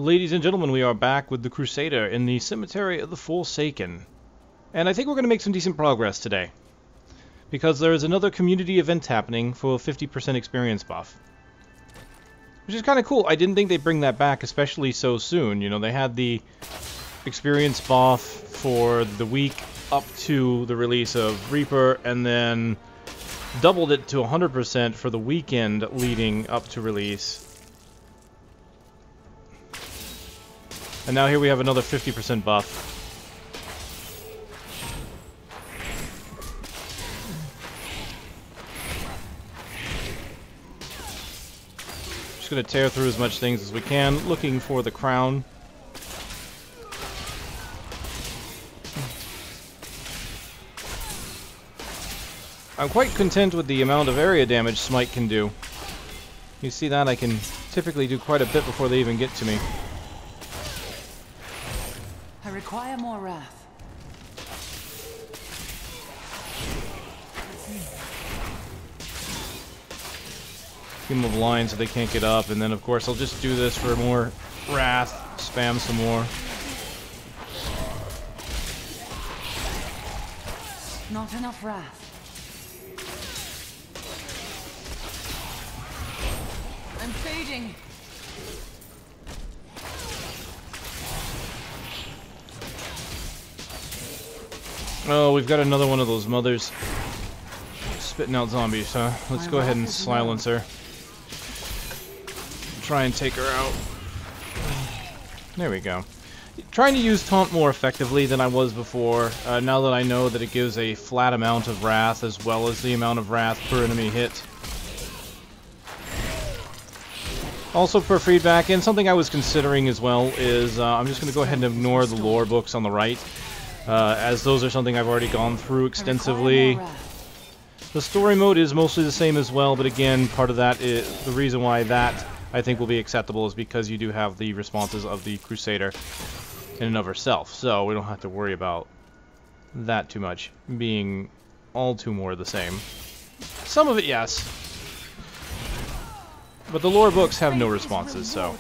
Ladies and gentlemen, we are back with the Crusader in the Cemetery of the Forsaken. And I think we're going to make some decent progress today. Because there is another community event happening for a 50% experience buff. Which is kind of cool. I didn't think they'd bring that back, especially so soon. You know, they had the experience buff for the week up to the release of Reaper, and then doubled it to 100% for the weekend leading up to release. And now here we have another 50% buff. Just gonna tear through as much things as we can, looking for the crown. I'm quite content with the amount of area damage Smite can do. You see that? I can typically do quite a bit before they even get to me. I require more wrath. Keep them blind so they can't get up, and then of course I'll just do this for more wrath, spam some more. Not enough wrath. I'm fading. Oh, we've got another one of those mothers spitting out zombies, huh? Let's go ahead and silence her. Try and take her out. There we go. Trying to use taunt more effectively than I was before, now that I know that it gives a flat amount of wrath as well as the amount of wrath per enemy hit. Also for feedback, and something I was considering as well, is I'm just going to go ahead and ignore the lore books on the right. As those are something I've already gone through extensively. The story mode is mostly the same as well, but again, part of that is the reason why that I think will be acceptable is because you do have the responses of the Crusader in and of herself, so we don't have to worry about that too much being all too more the same. Some of it, yes, but the lore books have no responses, so.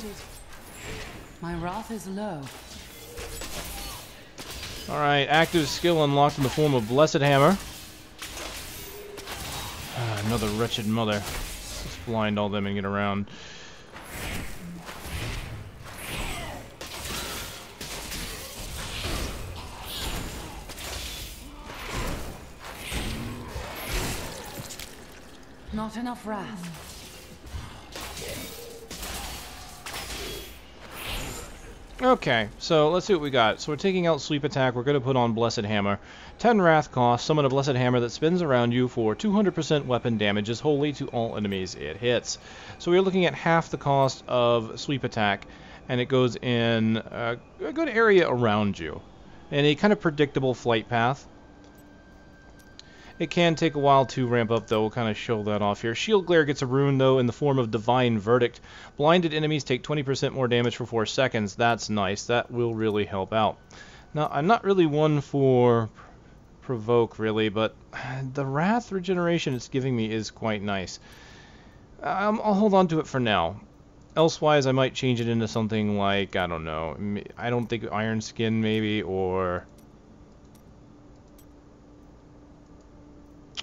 My wrath is low. Alright, active skill unlocked in the form of Blessed Hammer. Another wretched mother. Let's blind all them and get around. Not enough wrath. Okay, so let's see what we got. So we're taking out Sweep Attack, we're going to put on Blessed Hammer. 10 Wrath cost, summon a Blessed Hammer that spins around you for 200% weapon damages wholly to all enemies it hits. So we're looking at half the cost of Sweep Attack, and it goes in a good area around you. And a kind of predictable flight path. It can take a while to ramp up, though. We'll kind of show that off here. Shield Glare gets a rune, though, in the form of Divine Verdict. Blinded enemies take 20% more damage for 4 seconds. That's nice. That will really help out. Now, I'm not really one for Provoke, really, but the Wrath regeneration it's giving me is quite nice. I'll hold on to it for now. Elsewise, I might change it into something like, I don't know, I don't think Iron Skin, maybe, or...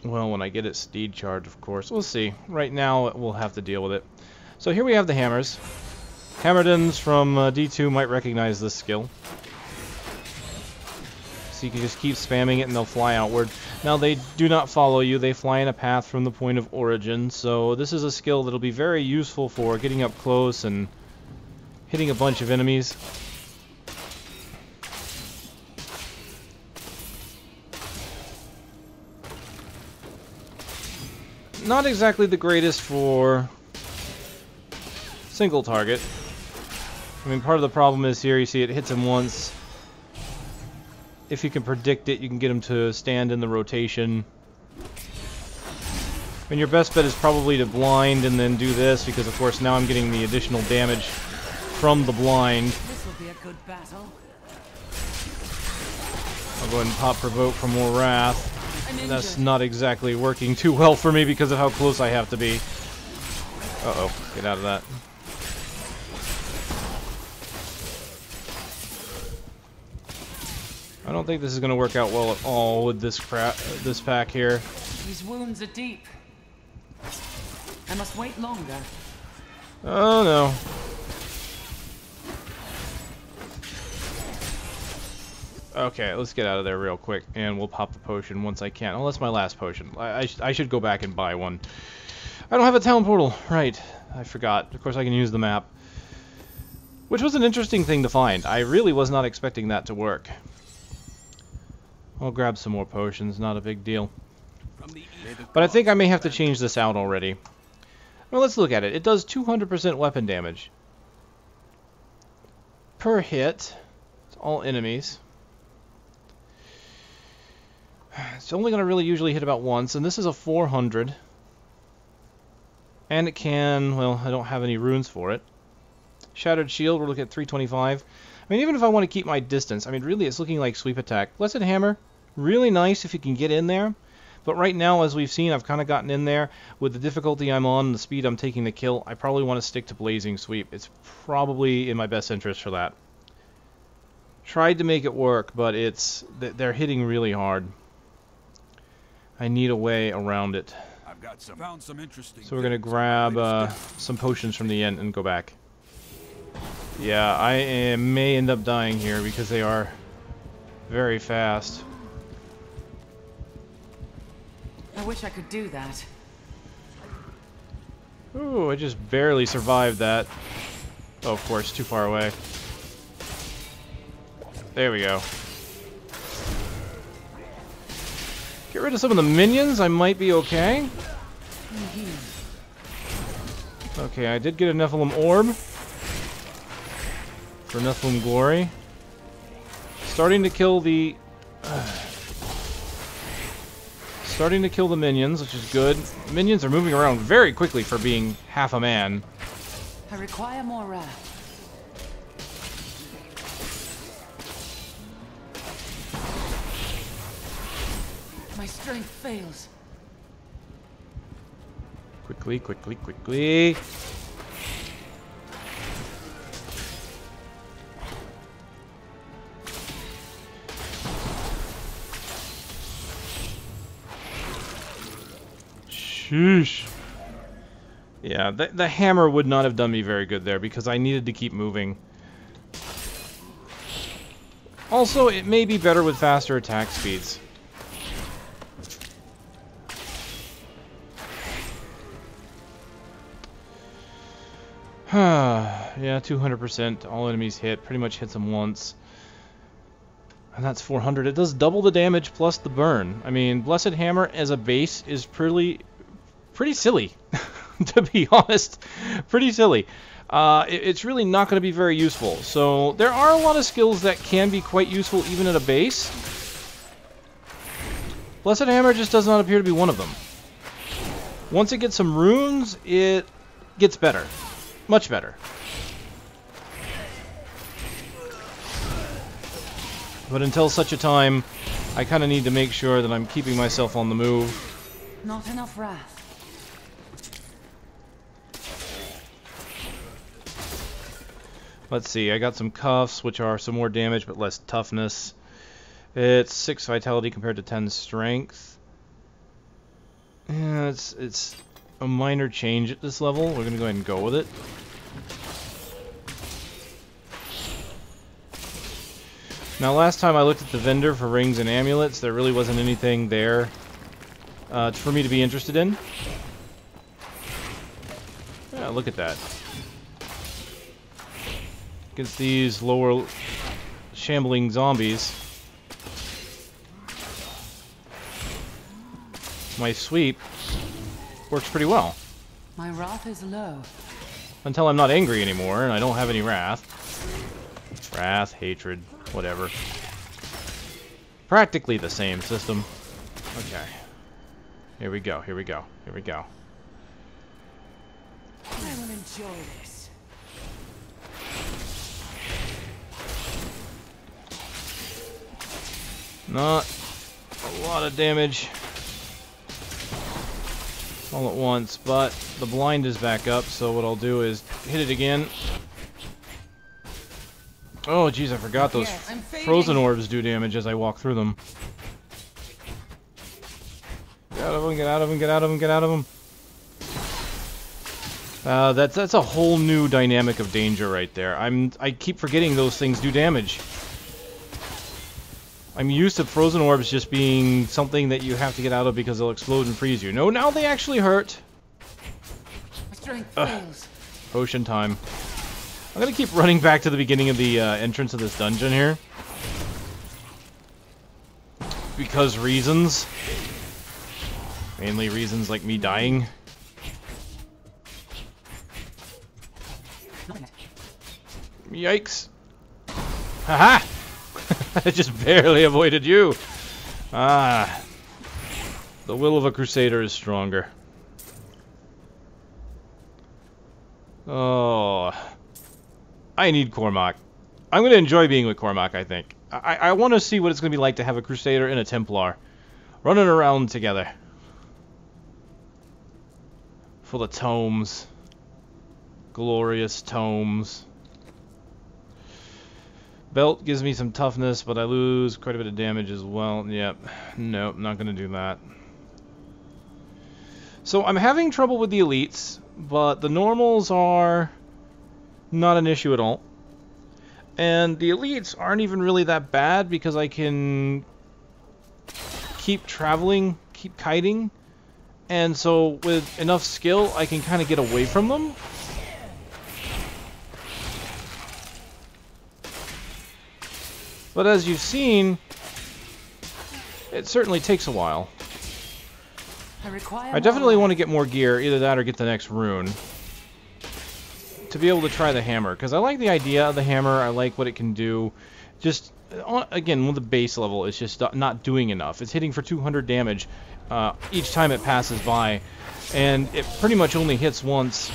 well, when I get it Steed charged, of course. We'll see. Right now, we'll have to deal with it. So here we have the hammers. Hammerdons from D2 might recognize this skill. So you can just keep spamming it and they'll fly outward. Now, they do not follow you. They fly in a path from the point of origin. So this is a skill that'll be very useful for getting up close and hitting a bunch of enemies. Not exactly the greatest for single target. I mean, part of the problem is here, you see it hits him once. If you can predict it, you can get him to stand in the rotation. And your best bet is probably to blind and then do this, because of course now I'm getting the additional damage from the blind. This will be a good battle. I'll go ahead and pop Provoke for more wrath. That's not exactly working too well for me because of how close I have to be. Uh-oh, get out of that. I don't think this is going to work out well at all with this this pack here. These wounds are deep. I must wait longer. Oh no. Okay, let's get out of there real quick, and we'll pop the potion once I can. Oh, that's my last potion. I should go back and buy one. I don't have a town portal. Right, I forgot. Of course, I can use the map. Which was an interesting thing to find. I really was not expecting that to work. I'll grab some more potions, not a big deal. But I think I may have to change this out already. Well, let's look at it. It does 200% weapon damage. Per hit. It's all enemies. It's only going to really usually hit about once, and this is a 400. And it can, well, I don't have any runes for it. Shattered shield, we're looking at 325. I mean, even if I want to keep my distance, I mean, really it's looking like sweep attack. Blessed hammer, really nice if you can get in there. But right now, as we've seen, I've kind of gotten in there. With the difficulty I'm on and the speed I'm taking to kill, I probably want to stick to blazing sweep. It's probably in my best interest for that. Tried to make it work, but they're hitting really hard. I need a way around it. Found some interesting. So we're going to grab some potions from the end and go back. Yeah, I may end up dying here because they are very fast. I wish I could do that. Ooh, I just barely survived that. Oh, of course, too far away. There we go. Get rid of some of the minions, I might be okay. Okay, I did get a Nephilim orb for Nephilim glory. Starting to kill the minions, which is good. Minions are moving around very quickly for being half a man. I require more wrath. My strength fails. Quickly, quickly, quickly. Sheesh. Yeah, the hammer would not have done me very good there because I needed to keep moving. Also, it may be better with faster attack speeds. Yeah, 200%. All enemies hit. Pretty much hits them once. And that's 400. It does double the damage plus the burn. I mean, Blessed Hammer as a base is pretty silly, to be honest. Pretty silly. It's really not going to be very useful. So there are a lot of skills that can be quite useful even at a base. Blessed Hammer just does not appear to be one of them. Once it gets some runes, it gets better. Much better. But until such a time, I kind of need to make sure that I'm keeping myself on the move. Not enough wrath. Let's see, I got some cuffs, which are some more damage but less toughness. It's 6 vitality compared to 10 strength. Yeah, it's a minor change at this level. We're going to go ahead and go with it. Now, last time I looked at the vendor for rings and amulets, there really wasn't anything there for me to be interested in. Yeah, look at that. Against these lower shambling zombies, my sweep works pretty well. My wrath is low. Until I'm not angry anymore and I don't have any wrath. Wrath, hatred, whatever. Practically the same system. Okay. Here we go, here we go, here we go. I will enjoy this. Not a lot of damage all at once, but the blind is back up, so what I'll do is hit it again. Oh, jeez, I forgot those Yes, I'm fading. frozen orbs do damage as I walk through them. Get out of them, get out of them, get out of them, get out of them. That's a whole new dynamic of danger right there. I keep forgetting those things do damage. I'm used to frozen orbs just being something that you have to get out of because they'll explode and freeze you. No, now they actually hurt. My strength fails. Potion time. I'm gonna keep running back to the beginning of the entrance of this dungeon here. Because reasons. Mainly reasons like me dying. Yikes. Haha! I just barely avoided you. Ah. The will of a Crusader is stronger. Oh. I need Cormac. I'm going to enjoy being with Cormac, I think. I want to see what it's going to be like to have a Crusader and a Templar running around together. Full of tomes. Glorious tomes. Belt gives me some toughness, but I lose quite a bit of damage as well. Yep. Nope, not going to do that. So I'm having trouble with the elites, but the normals are not an issue at all. And the elites aren't even really that bad because I can keep traveling, keep kiting. And so with enough skill, I can kind of get away from them. But as you've seen, it certainly takes a while. I definitely want to get more gear, either that or get the next rune, to be able to try the hammer, because I like the idea of the hammer, I like what it can do. Just, again, with the base level, it's just not doing enough. It's hitting for 200 damage each time it passes by, and it pretty much only hits once.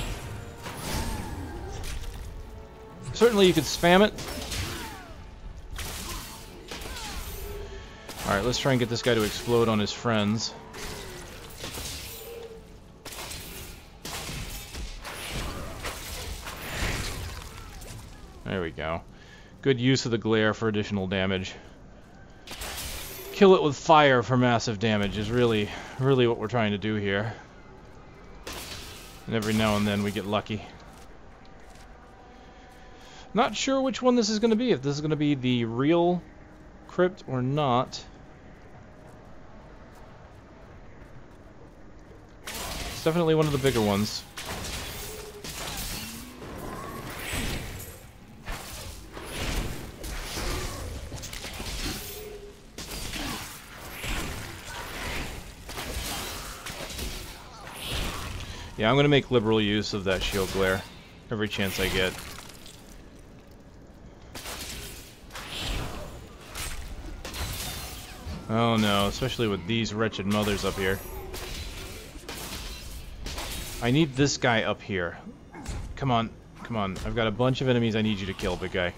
Certainly you could spam it. Alright, let's try and get this guy to explode on his friends. There we go. Good use of the glare for additional damage. Kill it with fire for massive damage is really what we're trying to do here. And every now and then we get lucky. Not sure which one this is going to be, if this is going to be the real crypt or not. It's definitely one of the bigger ones. Yeah, I'm going to make liberal use of that shield glare every chance I get. Oh no, especially with these wretched mothers up here. I need this guy up here. Come on, come on. I've got a bunch of enemies I need you to kill, big guy.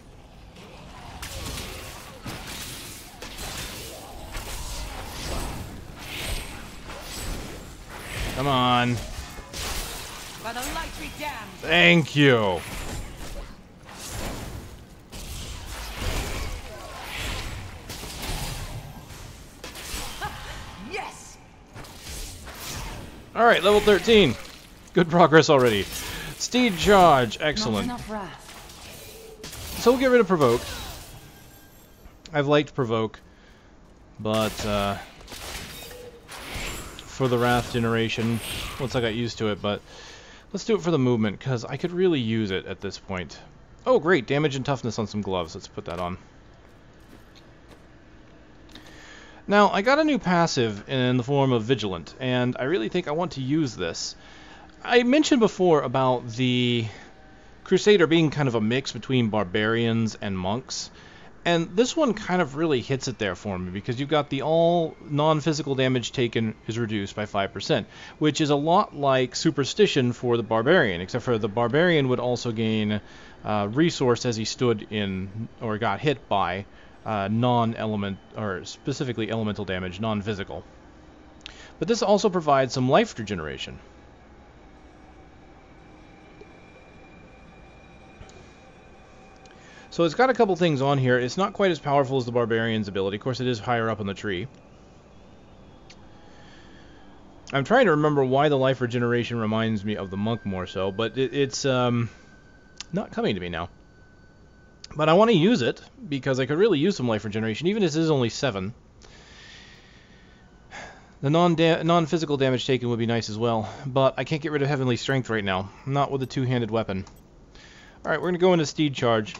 Come on. By the light be damned. Thank you. Yes. All right, level 13. Good progress already. Steed charge, excellent. Not enough wrath. So we'll get rid of Provoke. I've liked Provoke, but for the Wrath generation, once I got used to it, but let's do it for the movement, because I could really use it at this point. Oh great, damage and toughness on some gloves, let's put that on. Now, I got a new passive in the form of Vigilant, and I really think I want to use this. I mentioned before about the Crusader being kind of a mix between barbarians and monks, and this one kind of really hits it there for me, because you've got the all non-physical damage taken is reduced by 5%, which is a lot like Superstition for the barbarian, except for the barbarian would also gain resource as he stood in, or got hit by, non-element, or specifically elemental damage, non-physical. But this also provides some life regeneration. So it's got a couple things on here. It's not quite as powerful as the Barbarian's ability. Of course, it is higher up in the tree. I'm trying to remember why the life regeneration reminds me of the monk more so, but it's not coming to me now. But I want to use it, because I could really use some life regeneration, even if this is only 7. The non-physical damage taken would be nice as well, but I can't get rid of Heavenly Strength right now. Not with a two-handed weapon. Alright, we're going to go into Steed Charge.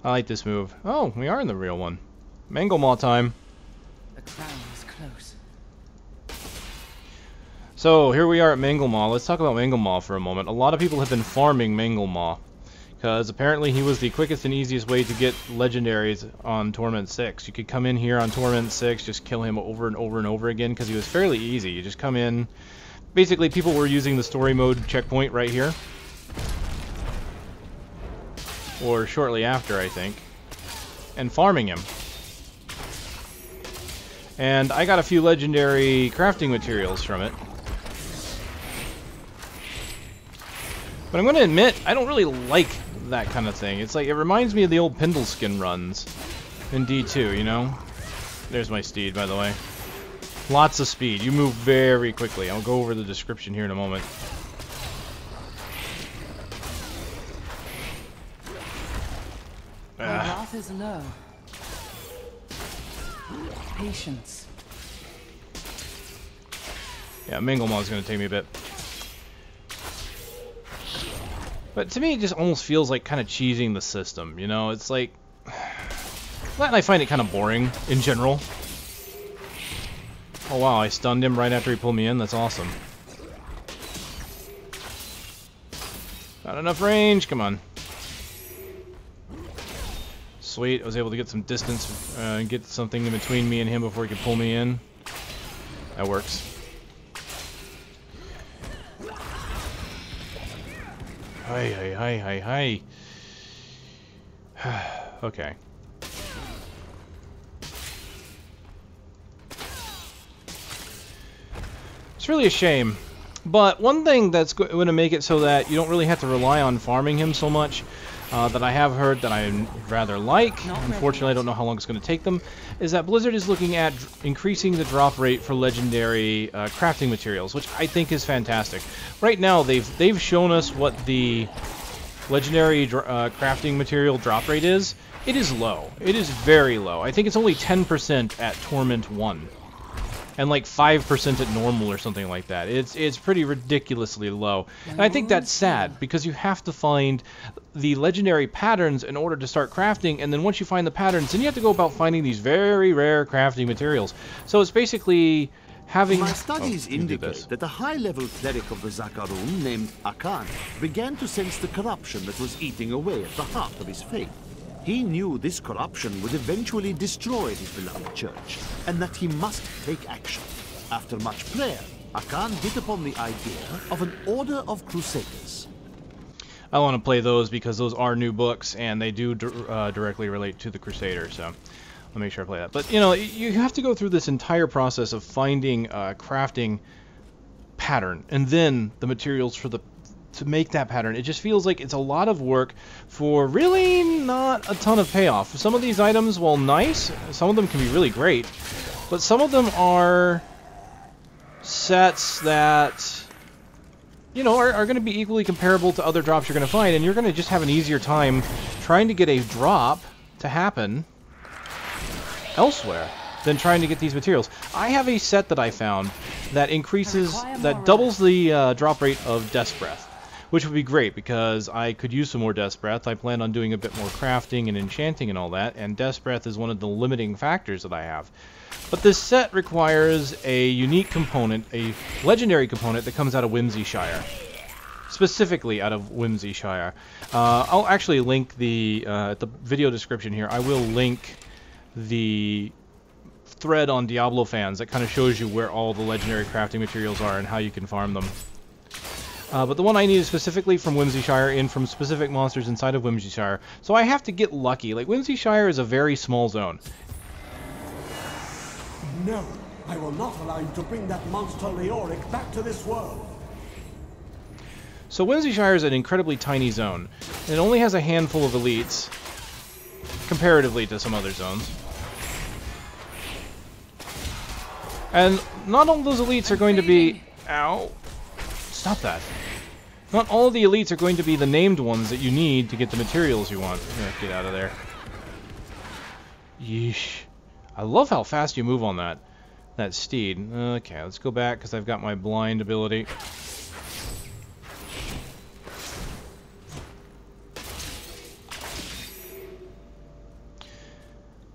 I like this move. Oh, we are in the real one. Manglemaw time. The crown is close. So, here we are at Manglemaw. Let's talk about Manglemaw for a moment. A lot of people have been farming Manglemaw, because apparently he was the quickest and easiest way to get legendaries on Torment 6. You could come in here on Torment 6, just kill him over and over and over again, because he was fairly easy. You just come in. Basically, people were using the story mode checkpoint right here. Or shortly after, I think. And farming him. And I got a few legendary crafting materials from it. But I'm going to admit, I don't really like that kind of thing. It's like, it reminds me of the old Pendleskin runs in D2, you know? There's my Steed, by the way. Lots of speed. You move very quickly. I'll go over the description here in a moment. My wrath is low. Patience. Yeah, Manglemaw is going to take me a bit. But to me, it just almost feels like kind of cheesing the system, you know? It's like... That, and I find it kind of boring, in general. Oh wow, I stunned him right after he pulled me in. That's awesome. Not enough range. Come on. Sweet. I was able to get some distance and get something in between me and him before he could pull me in. That works. Hi. Okay. It's really a shame. But one thing that's going to make it so that you don't really have to rely on farming him so much, that I have heard that I rather like, unfortunately I don't know how long it's going to take them, is that Blizzard is looking at increasing the drop rate for legendary crafting materials, which I think is fantastic. Right now they've shown us what the legendary crafting material drop rate is. It is low. It is very low. I think it's only 10% at Torment 1. And like 5% at normal or something like that. It's pretty ridiculously low. And I think that's sad, because you have to find the legendary patterns in order to start crafting, and then once you find the patterns, then you have to go about finding these very rare crafting materials. So it's basically having... My studies indicate that a high-level cleric of the Zakarum named Akan began to sense the corruption that was eating away at the heart of his faith. He knew this corruption would eventually destroy his beloved church, and that he must take action. After much prayer, Akan hit upon the idea of an order of Crusaders. I want to play those because those are new books, and they do directly relate to the Crusader, so I'll make sure I play that. But, you know, you have to go through this entire process of finding a crafting pattern, and then the materials for to make that pattern. It just feels like it's a lot of work for really not a ton of payoff. Some of these items, while nice, some of them can be really great, but some of them are sets that, you know, are going to be equally comparable to other drops you're going to find, and you're going to just have an easier time trying to get a drop to happen elsewhere than trying to get these materials. I have a set that I found that doubles the drop rate of Death's Breath, which would be great because I could use some more Death's Breath. I plan on doing a bit more crafting and enchanting and all that, and Death's Breath is one of the limiting factors that I have. But this set requires a unique component, a legendary component that comes out of Whimsyshire. Specifically out of Whimsyshire. I'll actually link at the video description here, I will link the thread on Diablo fans that kind of shows you where all the legendary crafting materials are and how you can farm them. But the one I need is specifically from Whimsyshire and from specific monsters inside of Whimsyshire. So I have to get lucky. Like, Whimsyshire is a very small zone. No, I will not allow you to bring that monster Leoric back to this world. So Whimsyshire is an incredibly tiny zone. It only has a handful of elites, comparatively to some other zones. And not all those elites are going to be... Ow. Stop that. Not all of the elites are going to be the named ones that you need to get the materials you want. Get out of there. Yeesh. I love how fast you move on that steed. Okay, let's go back because I've got my blind ability.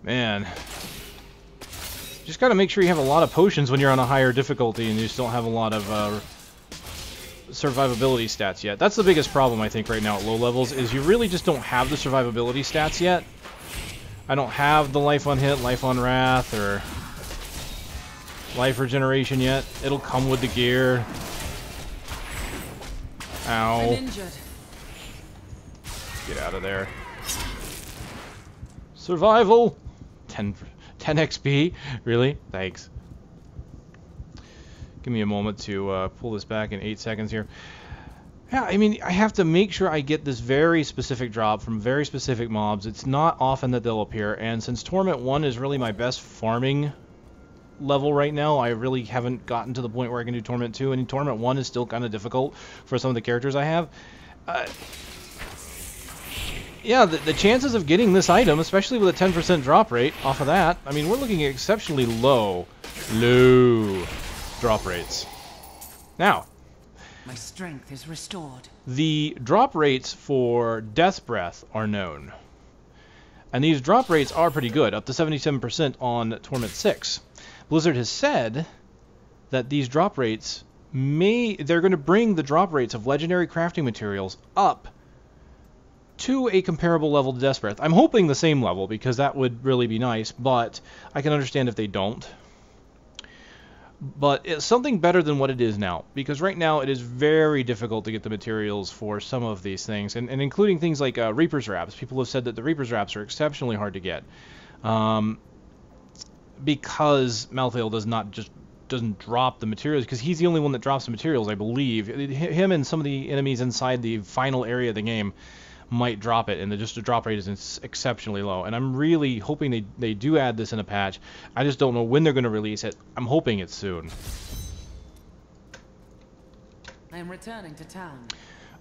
Man. Just gotta make sure you have a lot of potions when you're on a higher difficulty and you just don't have a lot of survivability stats yet. That's the biggest problem, I think, right now at low levels, is you really just don't have the survivability stats yet. I don't have the life on hit, life on wrath, or life regeneration yet. It'll come with the gear. Ow. I'm injured. Get out of there. Survival! 10 XP? Really? Thanks. Give me a moment to pull this back in 8 seconds here. Yeah, I mean, I have to make sure I get this very specific drop from very specific mobs. It's not often that they'll appear, and since Torment 1 is really my best farming level right now, I really haven't gotten to the point where I can do Torment 2, and Torment 1 is still kind of difficult for some of the characters I have. Yeah, the chances of getting this item, especially with a 10% drop rate off of that, I mean, we're looking at exceptionally low drop rates. Now, my strength is restored. the drop rates for Death Breath are known. And these drop rates are pretty good, up to 77% on Torment 6. Blizzard has said that these drop rates they're going to bring the drop rates of legendary crafting materials up to a comparable level to Death Breath. I'm hoping the same level, because that would really be nice, but I can understand if they don't. But it's something better than what it is now, because right now it is very difficult to get the materials for some of these things, and including things like Reaper's Wraps. People have said that the Reaper's Wraps are exceptionally hard to get, because Malthael doesn't drop the materials, because he's the only one that drops the materials, I believe. Him and some of the enemies inside the final area of the game might drop it, and the drop rate is exceptionally low. And I'm really hoping they do add this in a patch. I just don't know when they're going to release it. I'm hoping it's soon. I am returning to town.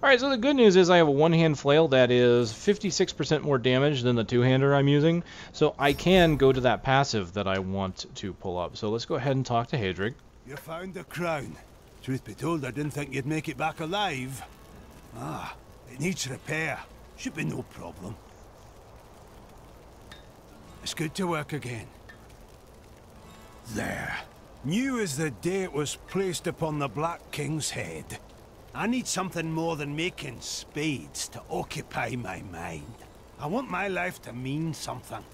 Alright, so the good news is I have a one-hand flail that is 56% more damage than the two-hander I'm using, so I can go to that passive that I want to pull up. So let's go ahead and talk to Hadrig. You found the crown. Truth be told, I didn't think you'd make it back alive. Ah, it needs repair. Should be no problem. It's good to work again. There. New as the day it was placed upon the Black King's head. I need something more than making spades to occupy my mind. I want my life to mean something.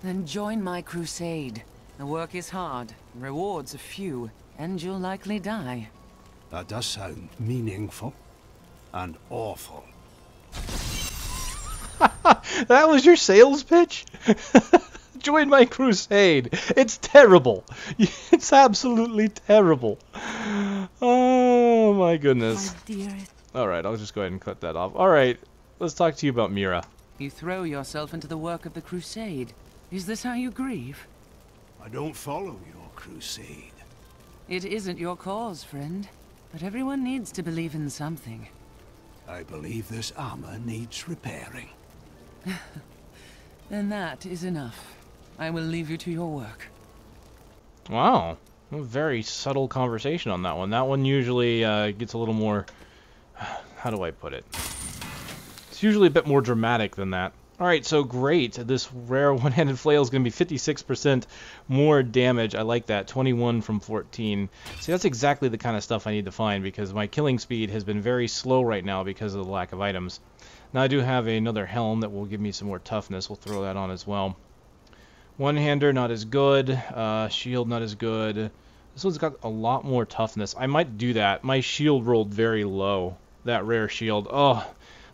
Then join my crusade. The work is hard, rewards are few, and you'll likely die. That does sound meaningful and awful. That was your sales pitch? Join my crusade. It's terrible. It's absolutely terrible. Oh my goodness. My dearest. Alright, I'll just go ahead and cut that off. Alright, let's talk to you about Mira. You throw yourself into the work of the crusade. Is this how you grieve? I don't follow your crusade. It isn't your cause, friend. But everyone needs to believe in something. I believe this armor needs repairing. Then that is enough. I will leave you to your work. Wow. A very subtle conversation on that one. That one usually gets a little more... How do I put it? It's usually a bit more dramatic than that. Alright, so great. This rare one-handed flail is going to be 56% more damage. I like that. 21 from 14. See, that's exactly the kind of stuff I need to find, because my killing speed has been very slow right now because of the lack of items. Now I do have another helm that will give me some more toughness. We'll throw that on as well. One-hander, not as good. Shield, not as good. This one's got a lot more toughness. I might do that. My shield rolled very low. That rare shield. Oh,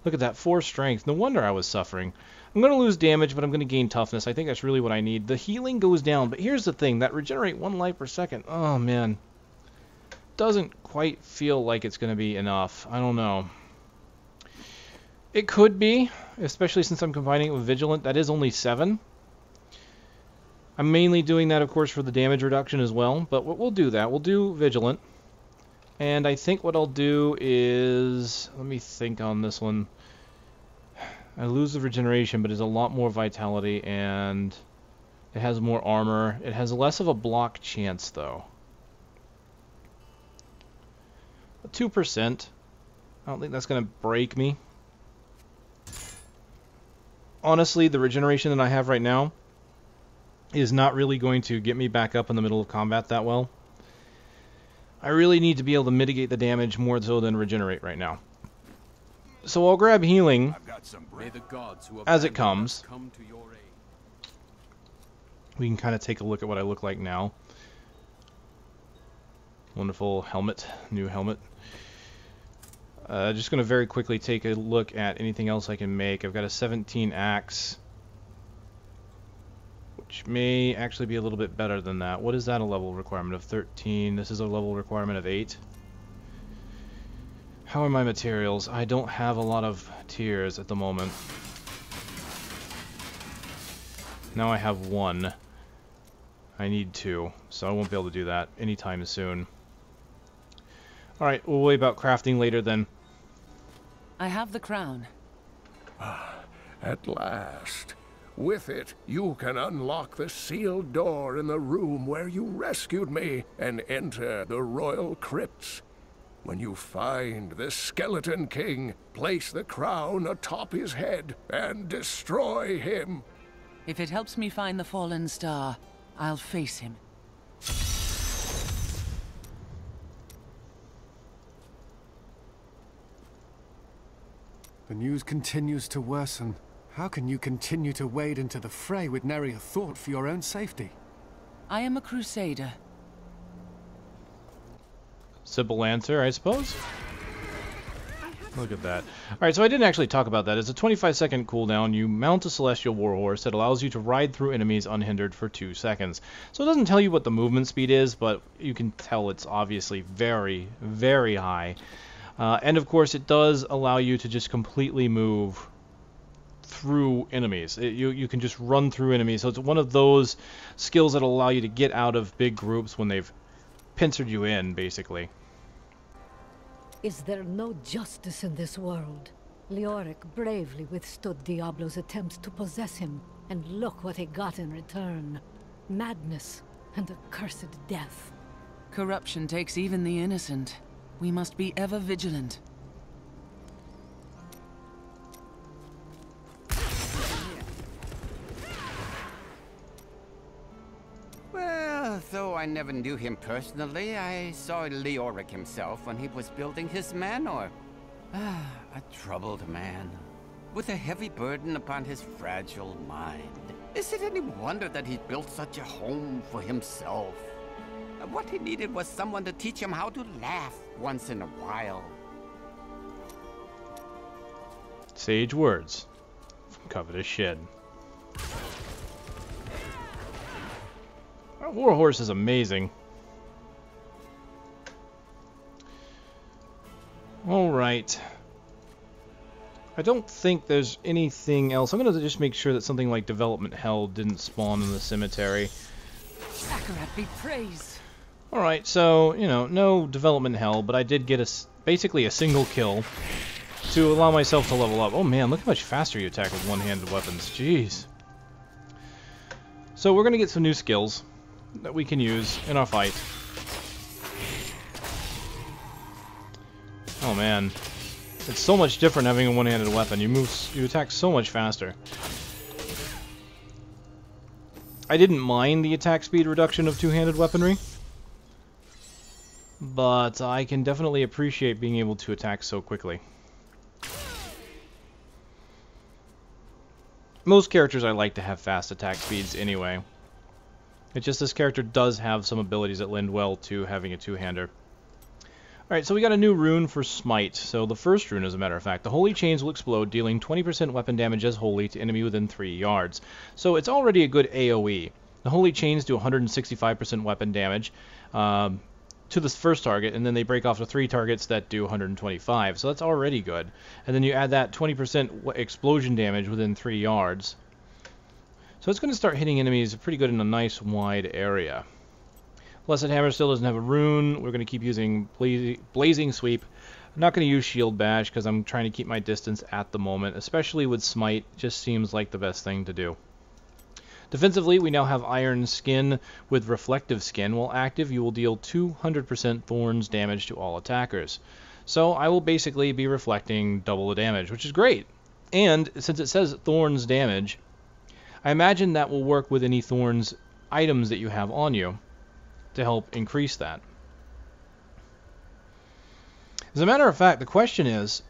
look at that. 4 strength. No wonder I was suffering. I'm going to lose damage, but I'm going to gain toughness. I think that's really what I need. The healing goes down, but here's the thing. That regenerate 1 life per second. Oh, man. Doesn't quite feel like it's going to be enough. I don't know. It could be, especially since I'm combining it with Vigilant. That is only 7. I'm mainly doing that, of course, for the damage reduction as well, but we'll do that. We'll do Vigilant. And I think what I'll do is... Let me think on this one. I lose the regeneration, but it's a lot more vitality, and it has more armor. It has less of a block chance, though. 2%. I don't think that's going to break me. Honestly, the regeneration that I have right now is not really going to get me back up in the middle of combat that well. I really need to be able to mitigate the damage more so than regenerate right now. So I'll grab healing as it comes. We can kind of take a look at what I look like now. Wonderful helmet, new helmet. Just going to very quickly take a look at anything else I can make. I've got a 17 axe, which may actually be a little bit better than that. What is that a level requirement of 13? This is a level requirement of 8. How are my materials? I don't have a lot of tiers at the moment. Now I have 1. I need 2, so I won't be able to do that anytime soon. Alright, we'll worry about crafting later then. I have the crown. At last. With it, you can unlock the sealed door in the room where you rescued me and enter the royal crypts. When you find the Skeleton King, place the crown atop his head and destroy him. If it helps me find the fallen star, I'll face him. The news continues to worsen. How can you continue to wade into the fray with nary a thought for your own safety? I am a Crusader. Simple answer, I suppose. Look at that. Alright, so I didn't actually talk about that. It's a 25-second cooldown. You mount a Celestial Warhorse that allows you to ride through enemies unhindered for 2 seconds. So it doesn't tell you what the movement speed is, but you can tell it's obviously very, very high. And of course, it does allow you to just completely move through enemies. You can just run through enemies. So it's one of those skills that will allow you to get out of big groups when they've pincered you in, basically. Is there no justice in this world? Leoric bravely withstood Diablo's attempts to possess him, and look what he got in return. Madness and a cursed death. Corruption takes even the innocent. We must be ever vigilant. Well, though I never knew him personally, I saw Leoric himself when he was building his manor. A troubled man, with a heavy burden upon his fragile mind. Is it any wonder that he built such a home for himself? What he needed was someone to teach him how to laugh once in a while. Sage words from Covetous Shed. Our Warhorse is amazing. Alright. I don't think there's anything else. I'm going to just make sure that something like Development Hell didn't spawn in the cemetery. Akarat be praised. Alright, so, you know, no Development Hell, but I did get basically a single kill to allow myself to level up. Oh man, look how much faster you attack with one-handed weapons. Jeez. So we're going to get some new skills that we can use in our fight. Oh man. It's so much different having a one-handed weapon. You attack so much faster. I didn't mind the attack speed reduction of two-handed weaponry, but I can definitely appreciate being able to attack so quickly. Most characters I like to have fast attack speeds anyway. It's just this character does have some abilities that lend well to having a two-hander. Alright, so we got a new rune for Smite. So the first rune, as a matter of fact, the Holy Chains will explode, dealing 20% weapon damage as holy to enemy within 3 yards. So it's already a good AoE. The Holy Chains do 165% weapon damage. to this first target, and then they break off to 3 targets that do 125. So that's already good. And then you add that 20% explosion damage within 3 yards. So it's going to start hitting enemies pretty good in a nice wide area. Blessed Hammer still doesn't have a rune. We're going to keep using Blazing Sweep. I'm not going to use Shield Bash because I'm trying to keep my distance at the moment, especially with Smite. Just seems like the best thing to do. Defensively, we now have Iron Skin with Reflective Skin. While active, you will deal 200% Thorns damage to all attackers. So I will basically be reflecting double the damage, which is great. And since it says Thorns damage, I imagine that will work with any Thorns items that you have on you to help increase that. As a matter of fact, the question is,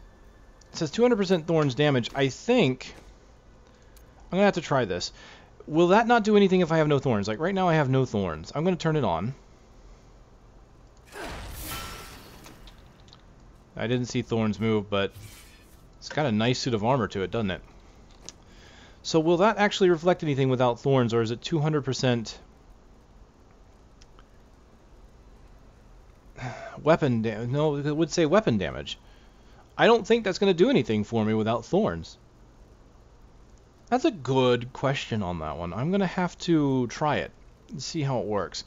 it says 200% Thorns damage. I think I'm going to have to try this. Will that not do anything if I have no Thorns? Like right now I have no Thorns. I'm going to turn it on. I didn't see Thorns move, but it's got a nice suit of armor to it, doesn't it? So will that actually reflect anything without Thorns, or is it 200% weapon damage? No, it would say weapon damage. I don't think that's going to do anything for me without Thorns. That's a good question on that one. I'm going to have to try it and see how it works.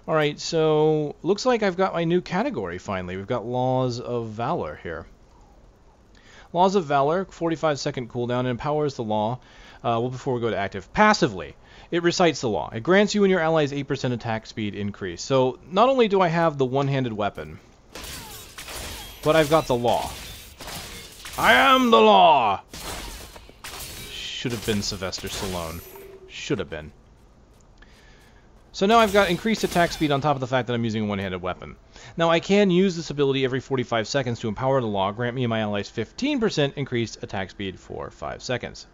Alright, so looks like I've got my new category finally. We've got Laws of Valor here. Laws of Valor, 45-second cooldown, empowers the law. Well, before we go to active. Passively, it recites the law. It grants you and your allies 8% attack speed increase. So not only do I have the one-handed weapon, but I've got the law. I am the law! Should have been Sylvester Stallone. Should have been. So now I've got increased attack speed on top of the fact that I'm using a one-handed weapon. Now I can use this ability every 45 seconds to empower the law, grant me and my allies 15% increased attack speed for 5 seconds.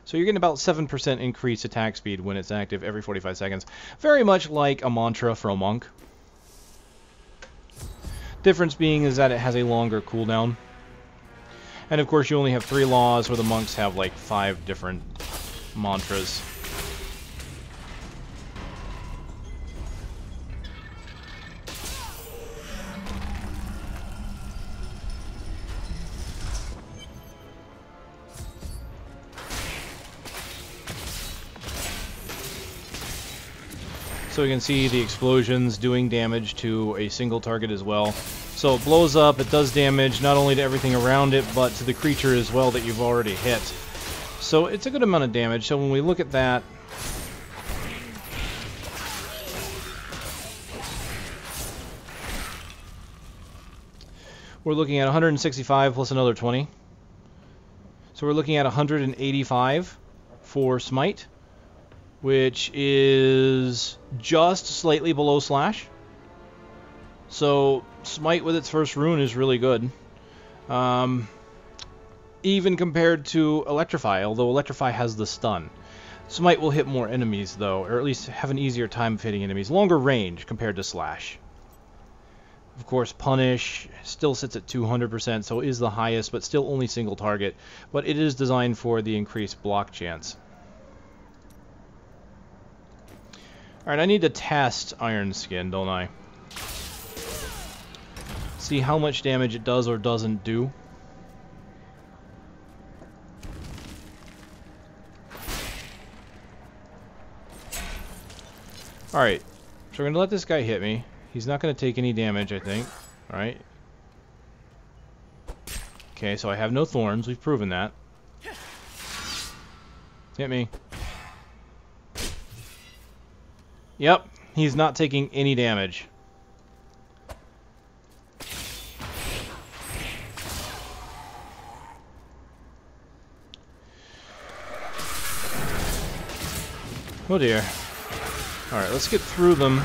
So you're getting about 7% increased attack speed when it's active every 45 seconds. Very much like a mantra for a monk. Difference being is that it has a longer cooldown. And of course you only have 3 laws, where the monks have like 5 different mantras. So we can see the explosions doing damage to a single target as well. So it blows up, it does damage not only to everything around it, but to the creature as well that you've already hit. So it's a good amount of damage. So when we look at that, we're looking at 165 plus another 20. So we're looking at 185 for Smite, which is just slightly below Slash. So Smite with its first rune is really good. Even compared to Electrify, although Electrify has the stun. Smite will hit more enemies though, or at least have an easier time of hitting enemies. Longer range compared to Slash. Of course, Punish still sits at 200%, so is the highest, but still only single target. But it is designed for the increased block chance. Alright, I need to test Iron Skin, don't I? See how much damage it does or doesn't do. Alright, so we're going to let this guy hit me. He's not going to take any damage, I think. Alright. Okay, so I have no thorns. We've proven that. Hit me. Yep, he's not taking any damage. Oh dear. Alright, let's get through them.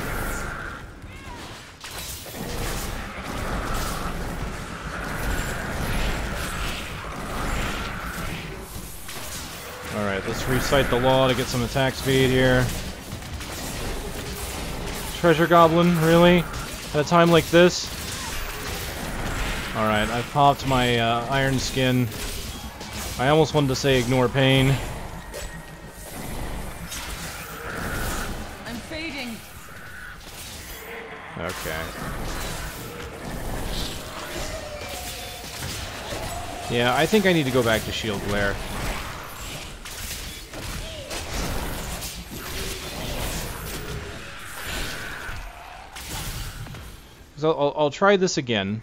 Alright, let's recite the law to get some attack speed here. Treasure Goblin, really? At a time like this? Alright, I've popped my Iron Skin. I almost wanted to say ignore pain. I'm fading. Okay. Yeah, I think I need to go back to Shield Glare. So I'll try this again.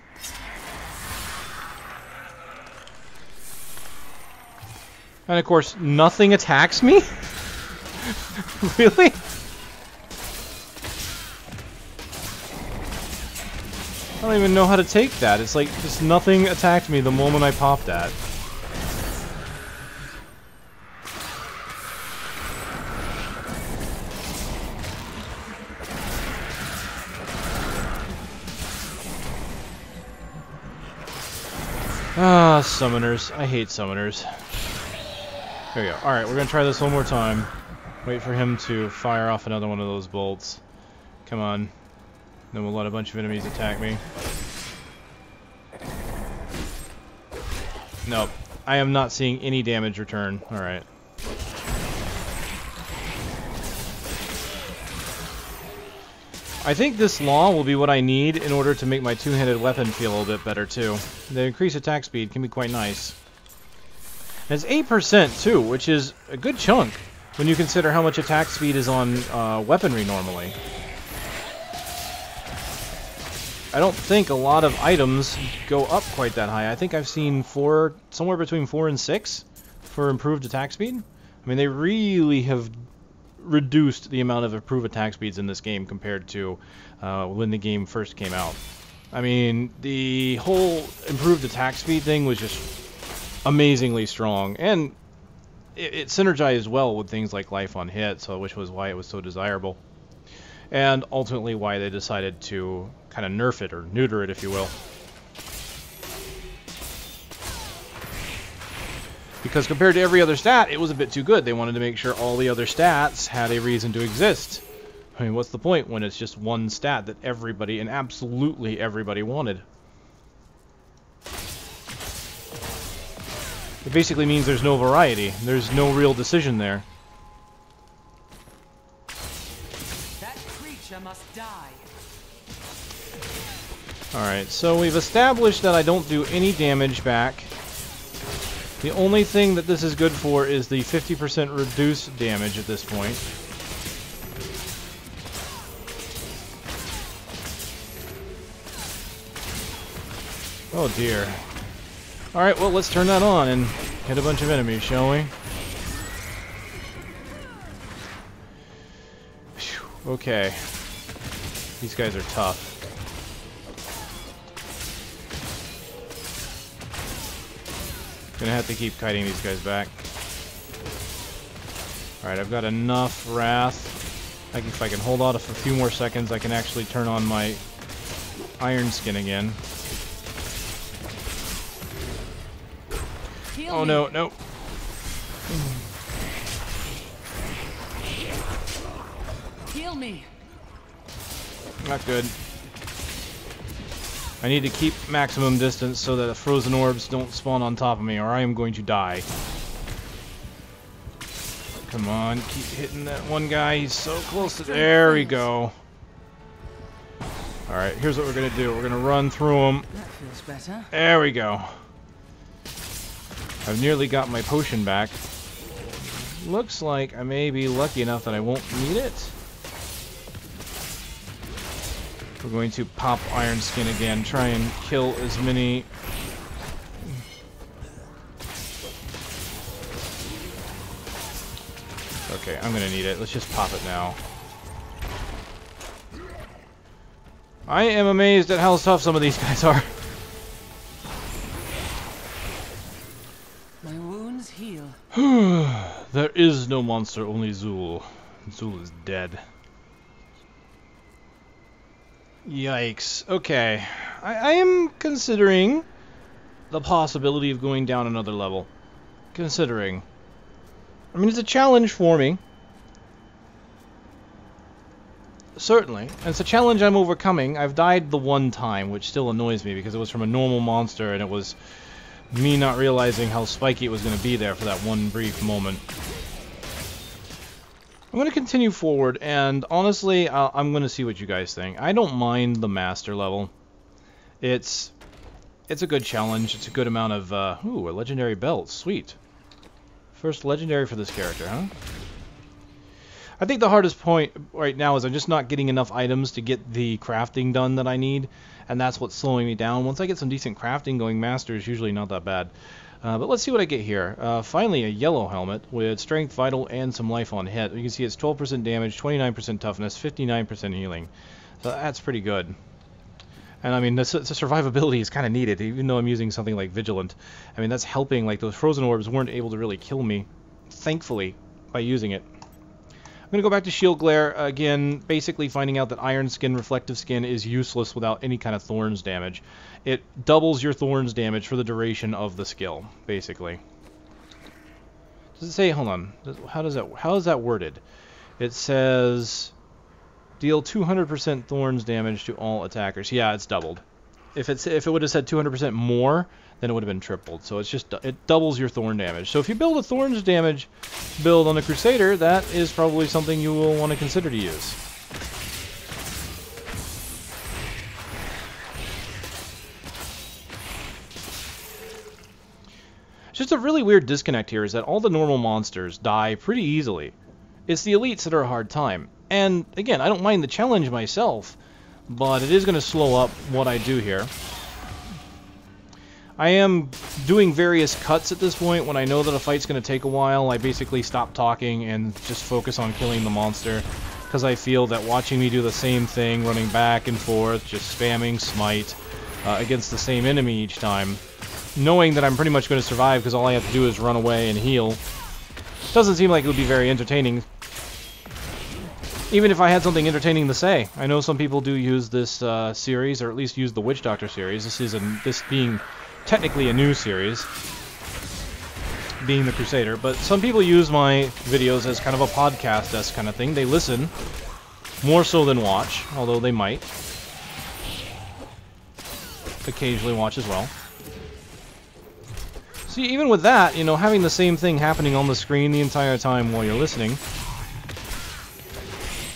And of course, nothing attacks me? Really? I don't even know how to take that. It's like, just nothing attacked me the moment I popped that. Ah, summoners. I hate summoners. There we go. Alright, we're gonna try this one more time. Wait for him to fire off another one of those bolts. Come on. Then we'll let a bunch of enemies attack me. Nope. I am not seeing any damage return. Alright. I think this law will be what I need in order to make my two-handed weapon feel a little bit better, too. The increased attack speed can be quite nice. And it's 8% too, which is a good chunk when you consider how much attack speed is on weaponry normally. I don't think a lot of items go up quite that high. I think I've seen somewhere between 4 and 6 for improved attack speed. I mean, they really have reduced the amount of improved attack speeds in this game compared to when the game first came out. I mean, the whole improved attack speed thing was just amazingly strong, and it synergized well with things like life on hit, so which was why it was so desirable, and ultimately why they decided to kind of nerf it or neuter it, if you will. Because compared to every other stat, it was a bit too good. They wanted to make sure all the other stats had a reason to exist. I mean, what's the point when it's just one stat that everybody, and absolutely everybody, wanted? It basically means there's no variety. There's no real decision there. That creature must die. Alright, so we've established that I don't do any damage back. The only thing that this is good for is the 50% reduced damage at this point. Oh dear. Alright, well, let's turn that on and hit a bunch of enemies, shall we? Whew, okay. These guys are tough. Gonna have to keep kiting these guys back. Alright, I've got enough wrath. I think if I can hold on for a few more seconds, I can actually turn on my iron skin again. Oh no, no. Heal me. Not good. I need to keep maximum distance so that the frozen orbs don't spawn on top of me, or I am going to die. Come on, keep hitting that one guy. He's so close to... There we go. Alright, here's what we're going to do. We're going to run through them. That feels better. There we go. I've nearly got my potion back. Looks like I may be lucky enough that I won't need it. We're going to pop Iron Skin again, try and kill as many... Okay, I'm gonna need it. Let's just pop it now. I am amazed at how tough some of these guys are. My wounds heal. There is no monster, only Zul. Zul is dead. Yikes. Okay. I am considering the possibility of going down another level. Considering. I mean, it's a challenge for me. Certainly. And it's a challenge I'm overcoming. I've died the one time, which still annoys me because it was from a normal monster and it was me not realizing how spiky it was going to be there for that one brief moment. I'm going to continue forward, and honestly, I'm going to see what you guys think. I don't mind the master level. It's a good challenge. It's a good amount of, ooh, a legendary belt. Sweet. First legendary for this character, huh? I think the hardest point right now is I'm just not getting enough items to get the crafting done that I need, and that's what's slowing me down. Once I get some decent crafting going, master is usually not that bad. But let's see what I get here. Finally, a yellow helmet with strength, vital, and some life on hit. You can see it's 12% damage, 29% toughness, 59% healing. So that's pretty good. And I mean, the survivability is kind of needed, even though I'm using something like Vigilant. I mean, that's helping. Like, those frozen orbs weren't able to really kill me, thankfully, by using it. I'm going to go back to Shield Glare again, basically finding out that Iron Skin, Reflective Skin is useless without any kind of Thorns damage. It doubles your Thorns damage for the duration of the skill, basically. Does it say, hold on, how is that worded? It says, deal 200% Thorns damage to all attackers. Yeah, it's doubled. If it would have said 200% more, then it would have been tripled. So it's just, it doubles your Thorn damage. So if you build a Thorns damage build on the Crusader, that is probably something you will want to consider to use. Just a really weird disconnect here is that all the normal monsters die pretty easily. It's the elites that are a hard time. And again, I don't mind the challenge myself, but it is going to slow up what I do here. I am doing various cuts at this point. When I know that a fight's going to take a while, I basically stop talking and just focus on killing the monster, because I feel that watching me do the same thing, running back and forth, just spamming Smite against the same enemy each time, knowing that I'm pretty much going to survive because all I have to do is run away and heal, doesn't seem like it would be very entertaining. Even if I had something entertaining to say. I know some people do use this series, or at least use the Witch Doctor series. This being technically a new series, being the Crusader, but some people use my videos as kind of a podcast-esque kind of thing. They listen, more so than watch, although they might occasionally watch as well. See, even with that, you know, having the same thing happening on the screen the entire time while you're listening,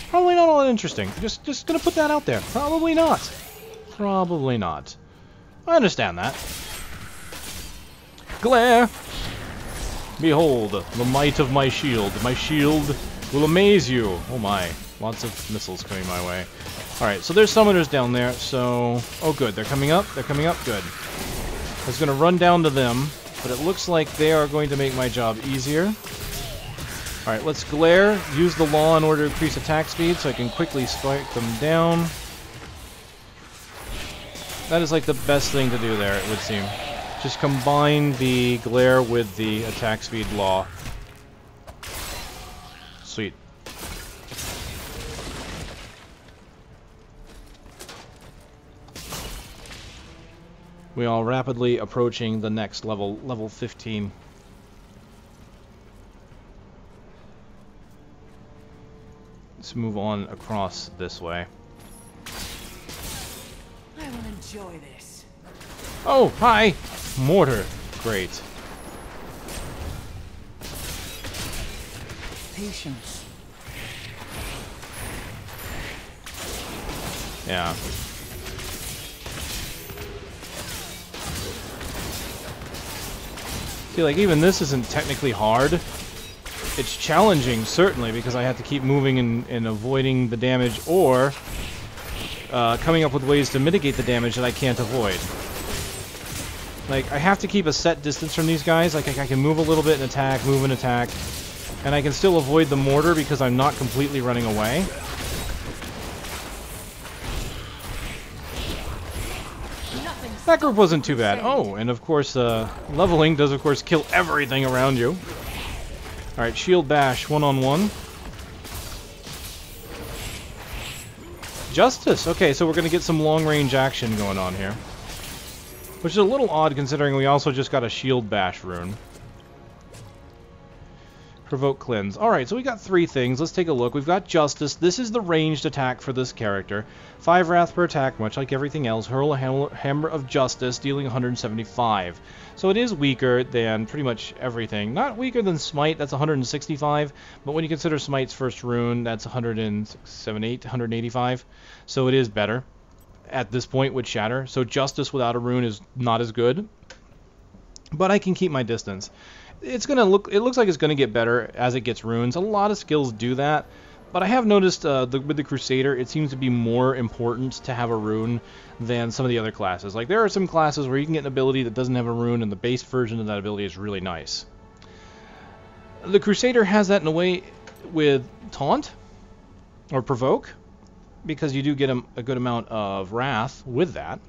probably not all that interesting. Just gonna put that out there. Probably not. Probably not. I understand that. Glare! Behold, the might of my shield. My shield will amaze you. Oh my. Lots of missiles coming my way. Alright, so there's summoners down there, so... Oh good, they're coming up. They're coming up. Good. I was gonna run down to them, but it looks like they are going to make my job easier. Alright, let's glare. Use the law in order to increase attack speed so I can quickly strike them down. That is like the best thing to do there, it would seem. Just combine the glare with the attack speed law. Sweet. We are rapidly approaching the next level, level 15. Let's move on across this way. I will enjoy this. Oh, hi! Mortar. Great. Patience. Yeah. See, like, even this isn't technically hard. It's challenging, certainly, because I have to keep moving and avoiding the damage, or coming up with ways to mitigate the damage that I can't avoid. Like, I have to keep a set distance from these guys. Like, I can move a little bit and attack, move and attack, and I can still avoid the mortar because I'm not completely running away. That group wasn't too bad. Oh, and of course, leveling does, of course, kill everything around you. Alright, shield bash, one-on-one. Justice! Okay, so we're going to get some long-range action going on here. Which is a little odd considering we also just got a shield bash rune. Provoke, Cleanse. Alright, so we got 3 things. Let's take a look. We've got Justice. This is the ranged attack for this character. 5 Wrath per attack, much like everything else. Hurl a Hammer of Justice, dealing 175. So it is weaker than pretty much everything. Not weaker than Smite, that's 165, but when you consider Smite's first rune, that's 178, 185. So it is better at this point with Shatter. So Justice without a rune is not as good, but I can keep my distance. It looks like it's gonna get better as it gets runes. A lot of skills do that, but I have noticed with the Crusader, it seems to be more important to have a rune than some of the other classes. Like, there are some classes where you can get an ability that doesn't have a rune, and the base version of that ability is really nice. The Crusader has that in a way with Taunt or Provoke, because you do get a good amount of Wrath with that.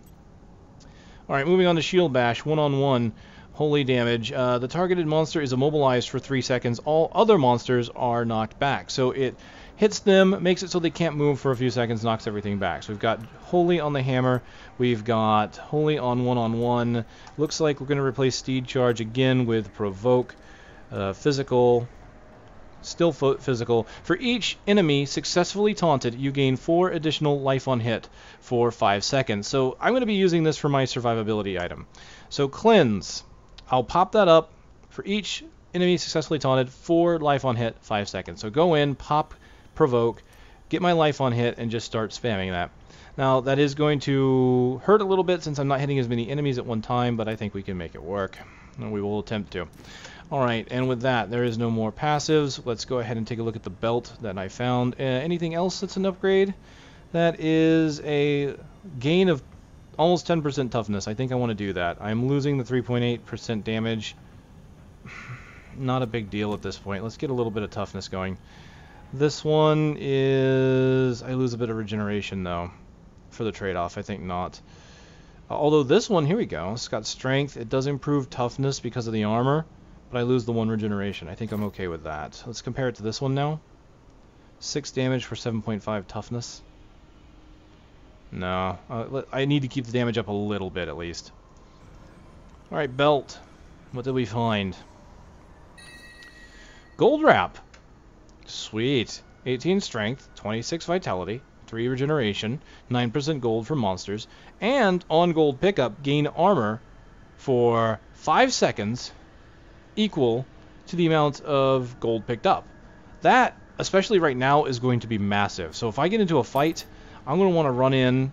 Alright, moving on to Shield Bash, 1-on-1. Holy damage. The targeted monster is immobilized for 3 seconds. All other monsters are knocked back. So it hits them, makes it so they can't move for a few seconds, knocks everything back. So we've got Holy on the hammer. We've got Holy on 1-on-1. Looks like we're going to replace Steed Charge again with Provoke. Physical. Still physical. For each enemy successfully taunted, you gain 4 additional life on hit for 5 seconds. So I'm going to be using this for my survivability item. So Cleanse. I'll pop that up for each enemy successfully taunted, 4 life on hit, 5 seconds. So go in, pop, Provoke, get my life on hit, and just start spamming that. Now, that is going to hurt a little bit since I'm not hitting as many enemies at one time, but I think we can make it work. And we will attempt to. Alright, and with that, there is no more passives. Let's go ahead and take a look at the belt that I found. Anything else that's an upgrade? That is a gain of almost 10% toughness. I think I want to do that. I'm losing the 3.8% damage. Not a big deal at this point. Let's get a little bit of toughness going. This one is... I lose a bit of regeneration, though, for the trade-off. I think not. Although this one, here we go. It's got strength. It does improve toughness because of the armor, but I lose the 1 regeneration. I think I'm okay with that. Let's compare it to this one now. 6 damage for 7.5 toughness. No, I need to keep the damage up a little bit at least. Alright, belt. What did we find? Gold wrap. Sweet. 18 strength, 26 vitality, 3 regeneration, 9% gold for monsters, and on gold pickup, gain armor for 5 seconds equal to the amount of gold picked up. That, especially right now, is going to be massive. So if I get into a fight, I'm going to want to run in,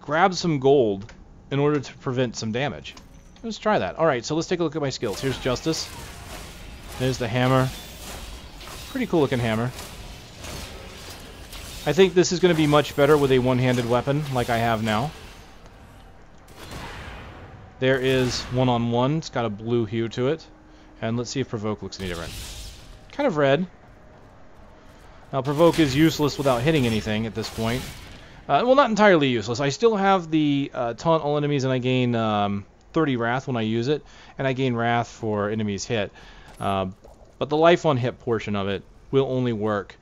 grab some gold in order to prevent some damage. Let's try that. Alright, so let's take a look at my skills. Here's Justice. There's the hammer. Pretty cool looking hammer. I think this is going to be much better with a one-handed weapon like I have now. There is 1-on-1. It's got a blue hue to it. And let's see if Provoke looks any different. Kind of red. Now, Provoke is useless without hitting anything at this point. Well, not entirely useless. I still have the taunt all enemies, and I gain 30 Wrath when I use it, and I gain Wrath for enemies hit. But the life on hit portion of it will only work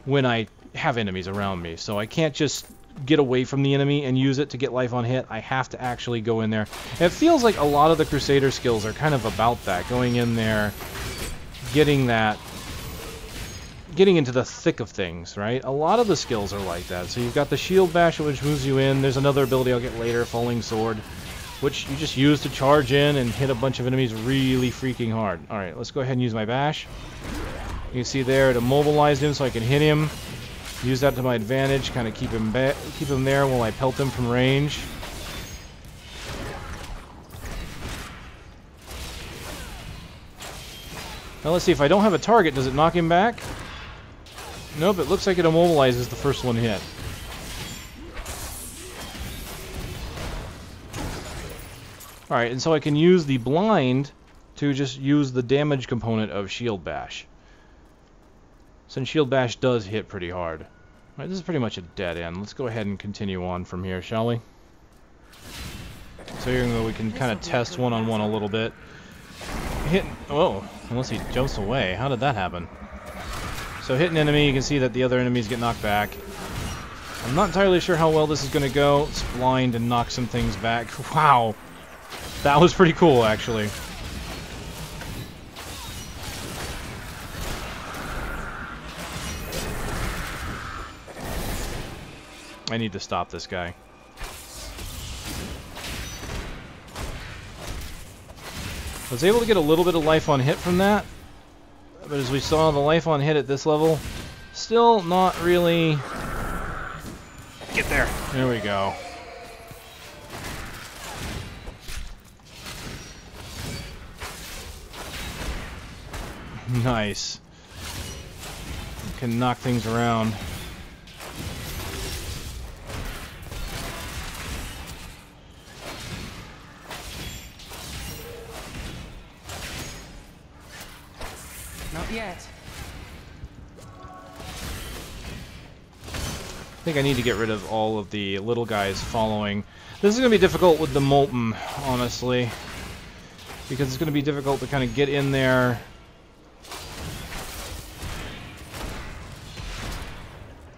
when I have enemies around me. So I can't just get away from the enemy and use it to get life on hit. I have to actually go in there. And it feels like a lot of the Crusader skills are kind of about that. Going in there, getting into the thick of things, right? A lot of the skills are like that. So you've got the Shield Bash, which moves you in. There's another ability I'll get later, Falling Sword, which you just use to charge in and hit a bunch of enemies really freaking hard. Alright, let's go ahead and use my Bash. You can see there, it immobilized him so I can hit him. Use that to my advantage, kind of keep him there while I pelt him from range. Now let's see, if I don't have a target, does it knock him back? Nope, it looks like it immobilizes the first one hit. Alright, and so I can use the blind to just use the damage component of Shield Bash. Since Shield Bash does hit pretty hard. Alright, this is pretty much a dead end. Let's go ahead and continue on from here, shall we? So here we can kind of test one-on-one a little bit. Oh, unless he jumps away. How did that happen? So hit an enemy, you can see that the other enemies get knocked back. I'm not entirely sure how well this is going to go. It's blind and knock some things back. Wow! That was pretty cool, actually. I need to stop this guy. I was able to get a little bit of life on hit from that, but as we saw, the life on hit at this level, still not really... Get there. There we go. Nice. Can knock things around. Not yet. I think I need to get rid of all of the little guys following. This is going to be difficult with the Molten, honestly. Because it's going to be difficult to kind of get in there.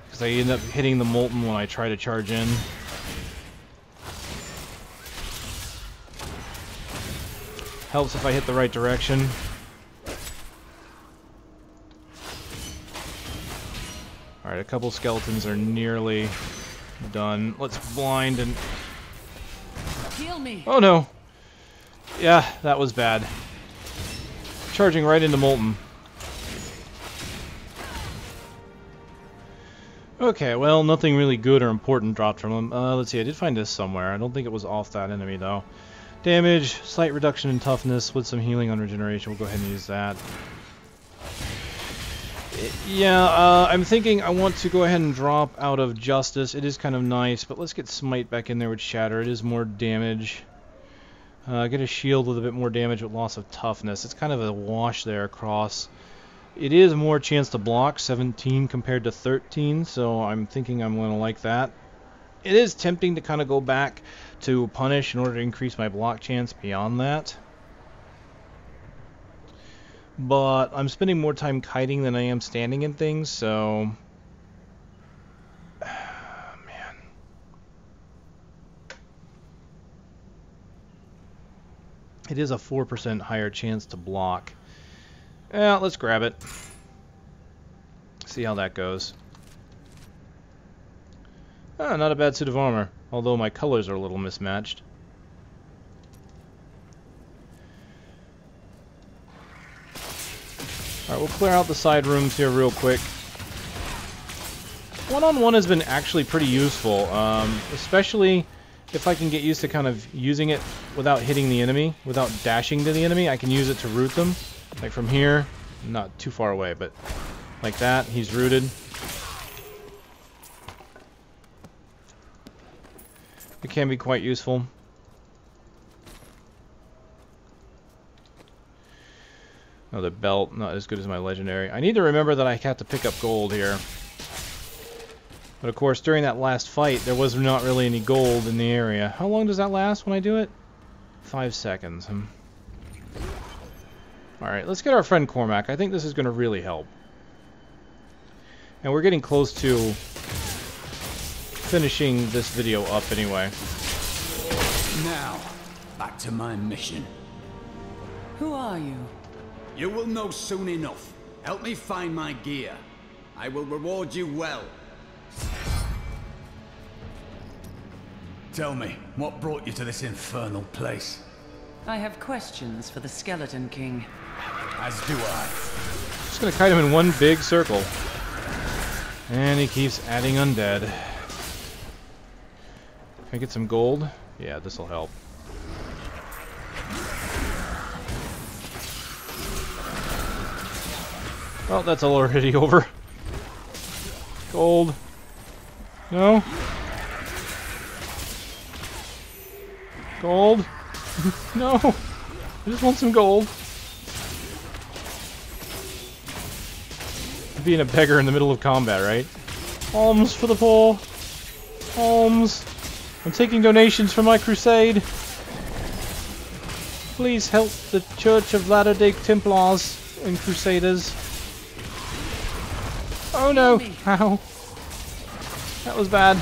Because I end up hitting the Molten when I try to charge in. Helps if I hit the right direction. Alright, a couple skeletons are nearly done. Let's blind and... Heal me. Oh no! Yeah, that was bad. Charging right into Molten. Okay, well, nothing really good or important dropped from him. Let's see, I did find this somewhere. I don't think it was off that enemy, though. Damage, slight reduction in toughness with some healing on regeneration. We'll go ahead and use that. Yeah, I'm thinking I want to go ahead and drop out of Justice. It is kind of nice, but let's get Smite back in there with Shatter. It is more damage. Get a shield with a bit more damage with loss of toughness. It's kind of a wash there across. It is more chance to block, 17 compared to 13, so I'm thinking I'm going to like that. It is tempting to kind of go back to Punish in order to increase my block chance beyond that. But I'm spending more time kiting than I am standing in things, so... Man. It is a 4% higher chance to block. Yeah, let's grab it. See how that goes. Ah, not a bad suit of armor, although my colors are a little mismatched. Alright, we'll clear out the side rooms here real quick. One-on-one has been actually pretty useful, especially if I can get used to kind of using it without hitting the enemy, without dashing to the enemy. I can use it to root them. Like from here, not too far away, but like that, he's rooted. It can be quite useful. Oh, the belt, not as good as my legendary. I need to remember that I have to pick up gold here. But of course, during that last fight, there was not really any gold in the area. How long does that last when I do it? 5 seconds. Alright, let's get our friend Cormac. I think this is going to really help. And we're getting close to finishing this video up anyway. Now, back to my mission. Who are you? You will know soon enough. Help me find my gear. I will reward you well. Tell me, what brought you to this infernal place? I have questions for the Skeleton King. As do I. Just gonna kite him in one big circle. And he keeps adding undead. Can I get some gold? Yeah, this'll help. Well, that's already over. Gold. No? Gold? No! I just want some gold. Being a beggar in the middle of combat, right? Alms for the poor. Alms. I'm taking donations for my crusade. Please help the Church of Latter-day Templars and Crusaders. Oh no! Ow. That was bad.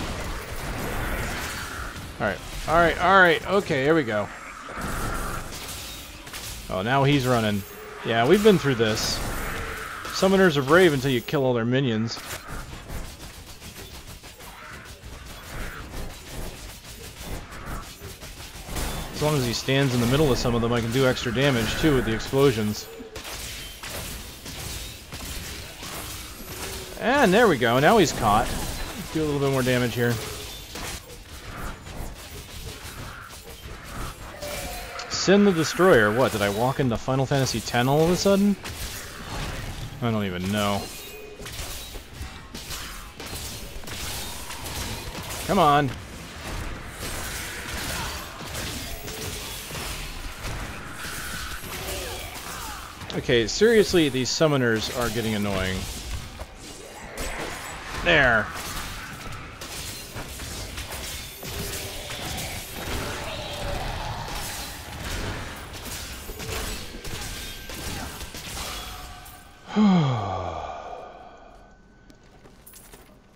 Alright, alright, alright. Okay, here we go. Oh, now he's running. Yeah, we've been through this. Summoners are brave until you kill all their minions. As long as he stands in the middle of some of them, I can do extra damage too with the explosions. And there we go. Now he's caught. Let's do a little bit more damage here. Sin the Destroyer. What, did I walk into Final Fantasy X all of a sudden? I don't even know. Come on. Okay, seriously, these summoners are getting annoying. There.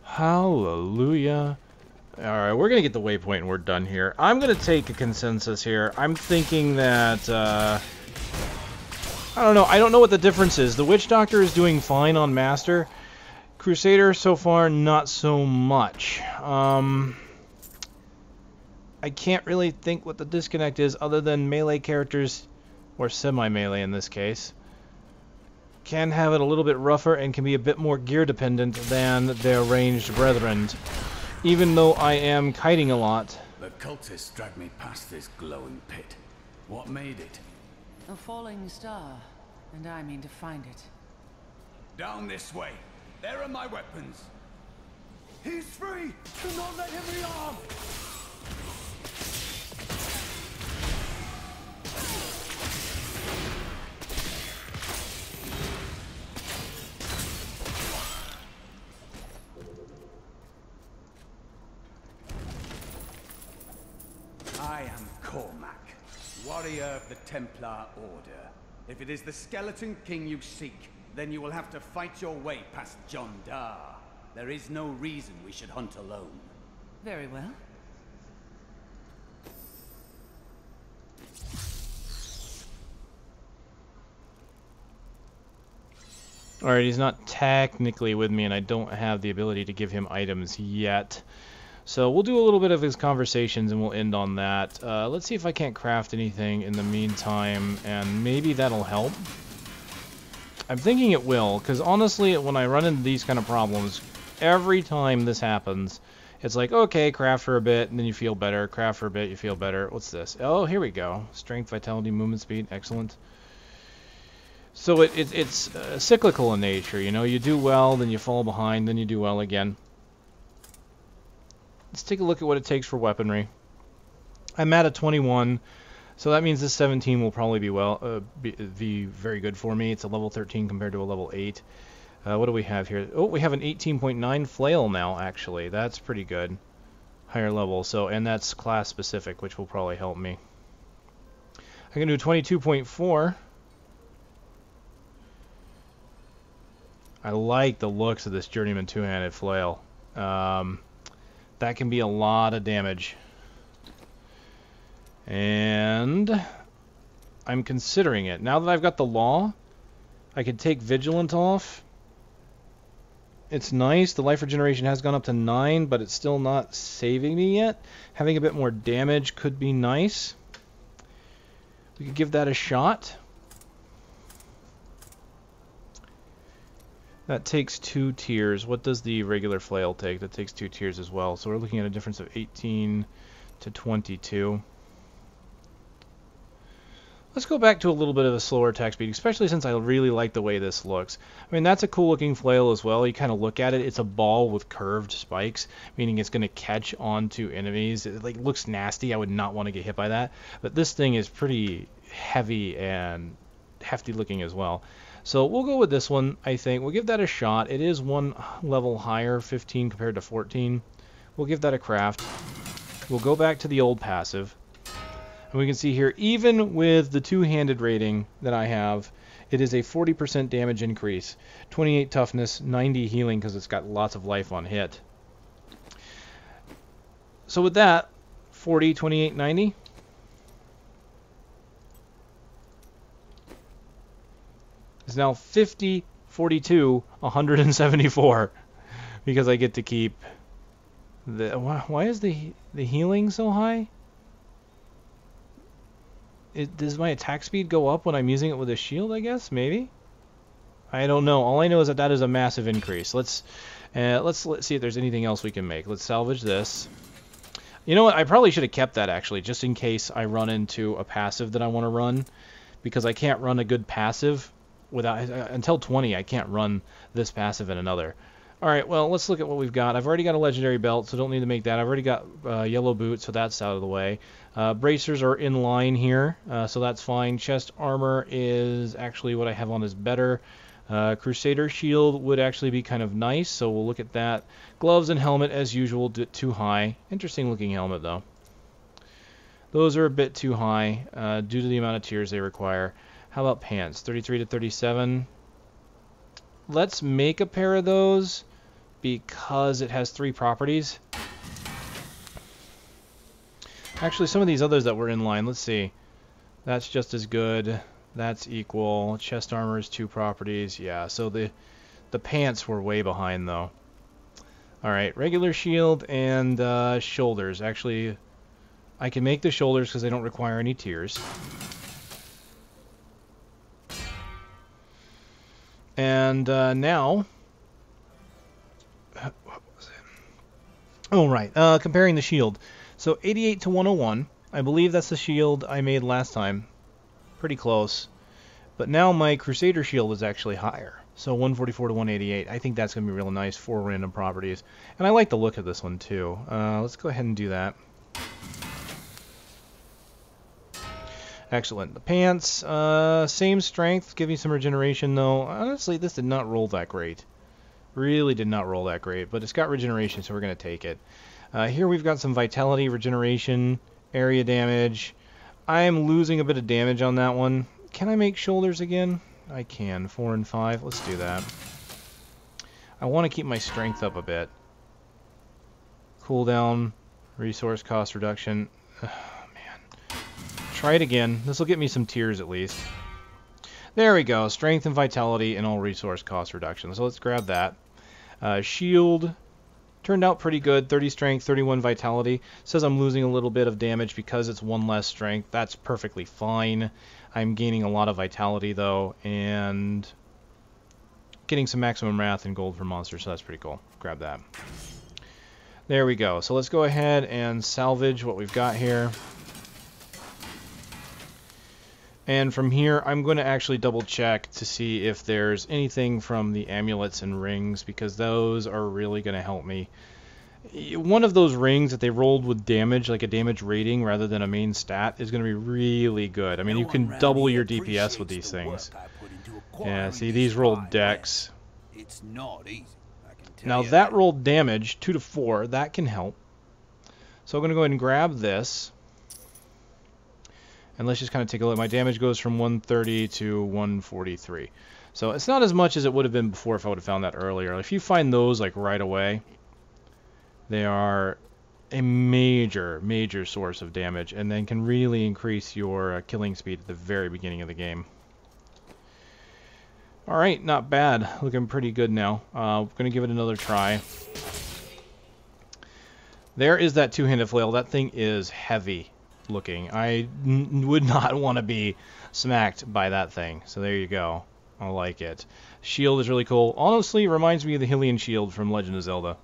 Hallelujah. Alright, we're going to get the waypoint and we're done here. I'm going to take a consensus here. I'm thinking that, I don't know. I don't know what the difference is. The Witch Doctor is doing fine on Master. Crusader, so far, not so much. I can't really think what the disconnect is other than melee characters, or semi-melee in this case, can have it a little bit rougher and can be a bit more gear dependent than their ranged brethren. Even though I am kiting a lot. The cultists dragged me past this glowing pit. What made it? A falling star, and I mean to find it. Down this way. There are my weapons. He's free! Do not let him rearm! I am Cormac, warrior of the Templar Order. If it is the Skeleton King you seek, then you will have to fight your way past John Dar. There is no reason we should hunt alone. Very well. Alright, he's not technically with me and I don't have the ability to give him items yet. So we'll do a little bit of his conversations and we'll end on that. Let's see if I can't craft anything in the meantime and maybe that'll help. I'm thinking it will, because honestly, when I run into these kind of problems, every time this happens, it's like, okay, craft for a bit, and then you feel better, craft for a bit, you feel better. What's this? Oh, here we go. Strength, vitality, movement speed, excellent. So it's cyclical in nature, you know? You do well, then you fall behind, then you do well again. Let's take a look at what it takes for weaponry. I'm at a 21. So that means this 17 will probably be very good for me. It's a level 13 compared to a level 8. What do we have here? Oh, we have an 18.9 flail now, actually. That's pretty good. Higher level. So, and that's class specific, which will probably help me. I can do 22.4. I like the looks of this Journeyman two-handed flail. That can be a lot of damage. And I'm considering it. Now that I've got the law, I could take Vigilant off. It's nice. The life regeneration has gone up to 9, but it's still not saving me yet. Having a bit more damage could be nice. We could give that a shot. That takes 2 tiers. What does the regular flail take? That takes 2 tiers as well. So we're looking at a difference of 18 to 22. Let's go back to a little bit of a slower attack speed, especially since I really like the way this looks. I mean, that's a cool looking flail as well. You kind of look at it, it's a ball with curved spikes, meaning it's going to catch onto enemies. It looks nasty. I would not want to get hit by that. But this thing is pretty heavy and hefty looking as well. So we'll go with this one, I think. We'll give that a shot. It is 1 level higher, 15 compared to 14. We'll give that a craft. We'll go back to the old passive. And we can see here, even with the two-handed rating that I have, it is a 40% damage increase. 28 toughness, 90 healing because it's got lots of life on hit. So with that, 40, 28, 90. Is now 50, 42, 174. Because I get to keep the... Why is the healing so high? does my attack speed go up when I'm using it with a shield, I guess? Maybe? I don't know. All I know is that that is a massive increase. Let's see if there's anything else we can make. Let's salvage this. You know what? I probably should have kept that, actually, just in case I run into a passive that I want to run. Because I can't run a good passive without... until 20, I can't run this passive in another. Alright, well, let's look at what we've got. I've already got a legendary belt, so don't need to make that. I've already got yellow boots, so that's out of the way. Bracers are in line here, so that's fine. Chest armor is actually what I have on is better. Crusader shield would actually be kind of nice, so we'll look at that. Gloves and helmet, as usual, too high. Interesting looking helmet, though. Those are a bit too high due to the amount of tiers they require. How about pants? 33 to 37. Let's make a pair of those because it has 3 properties. Actually, some of these others that were in line, let's see. That's just as good. That's equal. Chest armor is 2 properties. Yeah, so the pants were way behind, though. Alright, regular shield and shoulders. Actually, I can make the shoulders because they don't require any tiers. And now... what was it? Oh, right. Comparing the shield. So 88 to 101. I believe that's the shield I made last time. Pretty close. But now my Crusader shield is actually higher. So 144 to 188. I think that's going to be real nice. 4 random properties. And I like the look of this one, too. Let's go ahead and do that. Excellent. The pants, same strength, give me some regeneration though. Honestly, this did not roll that great. Really did not roll that great, but it's got regeneration, so we're going to take it. Here we've got some vitality, regeneration, area damage. I am losing a bit of damage on that one. Can I make shoulders again? I can. 4 and 5. Let's do that. I want to keep my strength up a bit. Cooldown, resource cost reduction. Try it again. This will get me some tiers at least. There we go. Strength and vitality and all resource cost reduction. So let's grab that. Shield turned out pretty good. 30 strength, 31 vitality. Says I'm losing a little bit of damage because it's 1 less strength. That's perfectly fine. I'm gaining a lot of vitality though, and getting some maximum wrath and gold for monsters, so that's pretty cool. Grab that. There we go. So let's go ahead and salvage what we've got here. And from here, I'm going to actually double check to see if there's anything from the amulets and rings, because those are really going to help me. One of those rings that they rolled with damage, like a damage rating rather than a main stat, is going to be really good. I mean, you can double your DPS with these things. Yeah, see, these rolled dex. It's not easy. Now that rolled damage, 2 to 4, that can help. So I'm going to go ahead and grab this. And let's just kind of take a look. My damage goes from 130 to 143. So it's not as much as it would have been before if I would have found that earlier. If you find those like right away, they are a major, major source of damage, and then can really increase your killing speed at the very beginning of the game. Alright, not bad. Looking pretty good now. Going to give it another try. There is that two-handed flail. That thing is heavy looking. I would not want to be smacked by that thing. So there you go. I like it. Shield is really cool. Honestly, reminds me of the Hylian shield from Legend of Zelda.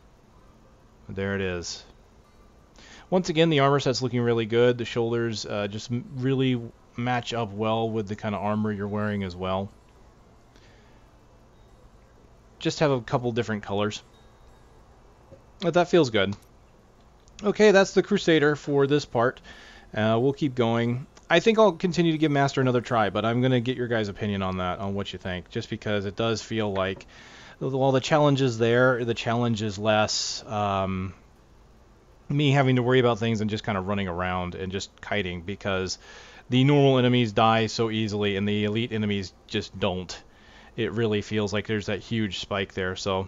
There it is. Once again, the armor set's looking really good. The shoulders just really match up well with the kind of armor you're wearing as well. Just have a couple different colors. But that feels good. Okay, that's the Crusader for this part. We'll keep going. I think I'll continue to give Master another try, but I'm going to get your guys' opinion on that, on what you think, just because it does feel like, while the challenge is there, the challenge is less me having to worry about things and just kind of running around and just kiting, because the normal enemies die so easily and the elite enemies just don't. It really feels like there's that huge spike there. So,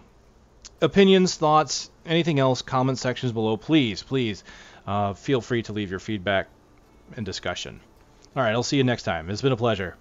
opinions, thoughts, anything else, comment sections below, please, please. Feel free to leave your feedback and discussion. Alright, I'll see you next time. It's been a pleasure.